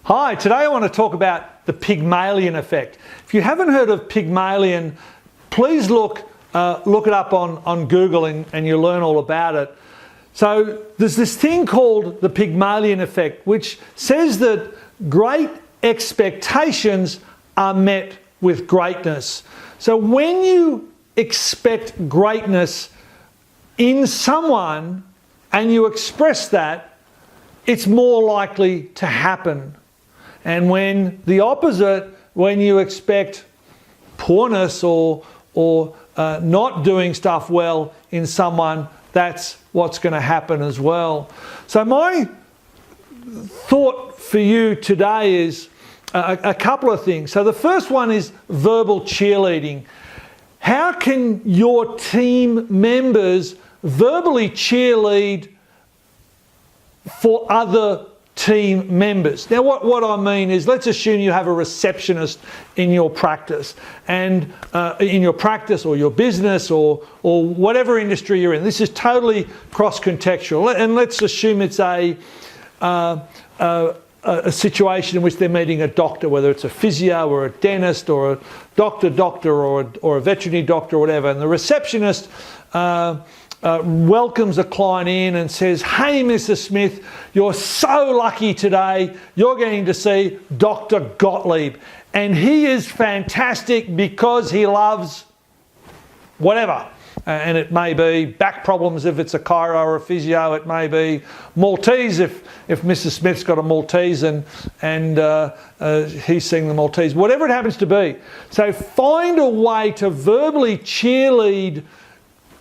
Hi, today I want to talk about the Pygmalion Effect. If you haven't heard of Pygmalion, please look it up on Google and you'll learn all about it. So there's this thing called the Pygmalion Effect, which says that great expectations are met with greatness. So when you expect greatness in someone and you express that, it's more likely to happen. And when the opposite, when you expect poorness or not doing stuff well in someone, that's what's going to happen as well. So my thought for you today is a couple of things. So the first one is verbal cheerleading. How can your team members verbally cheerlead for other team members? Now what I mean is, let's assume you have a receptionist in your practice, and in your practice or your business or whatever industry you're in. This is totally cross-contextual, and let's assume it's a situation in which they're meeting a doctor, whether it's a physio or a dentist or a doctor or a veterinary doctor or whatever, and the receptionist welcomes a client in and says, "Hey, Mrs. Smith, you're so lucky today. You're getting to see Dr. Gottlieb. And he is fantastic because he loves whatever." And it may be back problems if it's a chiro or a physio. It may be Maltese if Mrs. Smith's got a Maltese and he's seeing the Maltese. Whatever it happens to be. So find a way to verbally cheerlead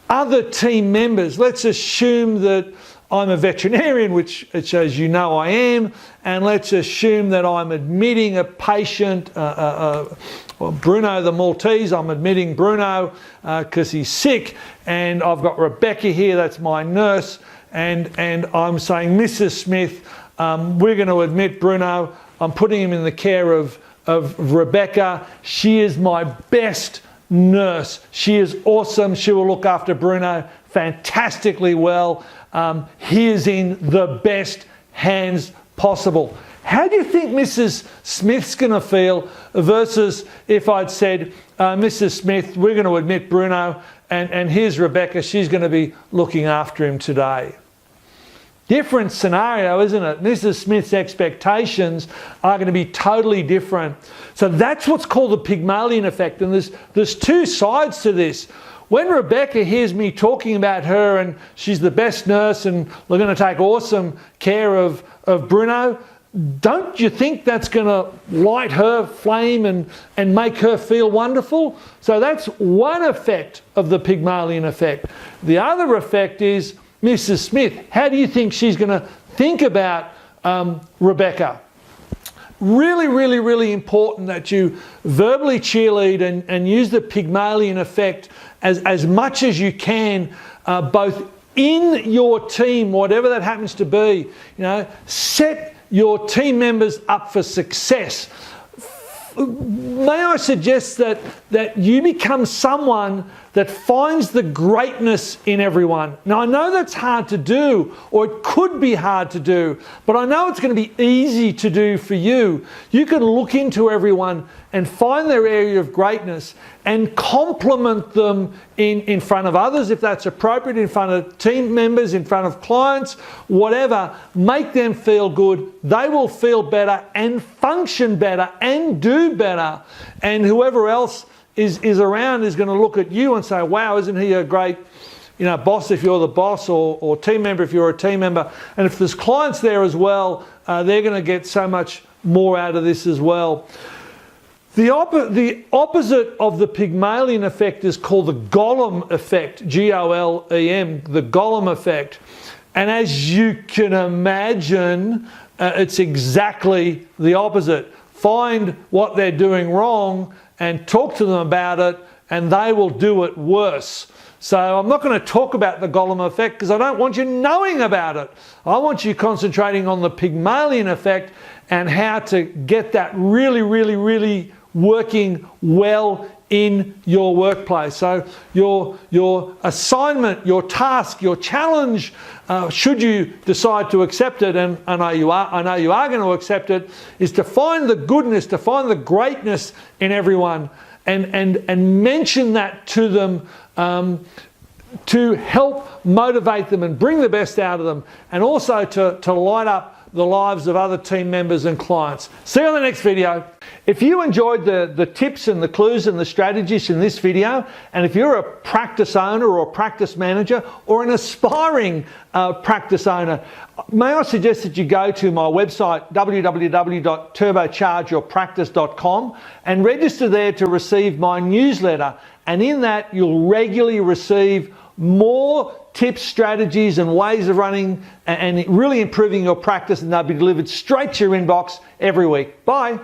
other team members. Let's assume that I'm a veterinarian, which as you know I am, and let's assume that I'm admitting a patient, Bruno the Maltese. I'm admitting Bruno because he's sick, and I've got Rebecca here, that's my nurse, and I'm saying, "Mrs. Smith, we're going to admit Bruno. I'm putting him in the care of Rebecca. She is my best nurse. She is awesome. She will look after Bruno fantastically well. He is in the best hands possible." How do you think Mrs. Smith's going to feel versus if I'd said, "Mrs. Smith, we're going to admit Bruno, and here's Rebecca. She's going to be looking after him today." Different scenario, isn't it? Mrs. Smith's expectations are going to be totally different. So that's what's called the Pygmalion Effect. And there's two sides to this. When Rebecca hears me talking about her and she's the best nurse and we're going to take awesome care of Bruno, don't you think that's going to light her flame and make her feel wonderful? So that's one effect of the Pygmalion Effect. The other effect is, Mrs. Smith, how do you think she's going to think about Rebecca? Really, really, really important that you verbally cheerlead and use the Pygmalion Effect as much as you can, both in your team, whatever that happens to be. You know, set your team members up for success. May I suggest that you become someone that finds the greatness in everyone. Now, I know that's hard to do, or it could be hard to do, but I know it's going to be easy to do for you. You can look into everyone and find their area of greatness and compliment them in front of others, if that's appropriate, in front of team members, in front of clients, whatever. Make them feel good. They will feel better and function better and do better. And whoever else is around is going to look at you and say, "Wow, isn't he a great, boss if you're the boss, or team member if you're a team member." And if there's clients there as well, they're going to get so much more out of this as well. The opposite of the Pygmalion Effect is called the Golem Effect, Golem, the Golem Effect. And as you can imagine, it's exactly the opposite. Find what they're doing wrong and talk to them about it, and they will do it worse. So I'm not going to talk about the Golem Effect because I don't want you knowing about it. I want you concentrating on the Pygmalion Effect and how to get that really, really, really working well in your workplace. So your assignment, your task, your challenge, should you decide to accept it, and I know you are going to accept it, is to find the goodness, to find the greatness in everyone, and mention that to them, to help motivate them and bring the best out of them, and also to light up the lives of other team members and clients. See you on the next video. If you enjoyed the tips and the clues and the strategies in this video, and if you're a practice owner or a practice manager or an aspiring practice owner, may I suggest that you go to my website, www.turbochargeyourpractice.com, and register there to receive my newsletter. And in that, you'll regularly receive more tips, strategies and ways of running and really improving your practice, and they'll be delivered straight to your inbox every week. Bye.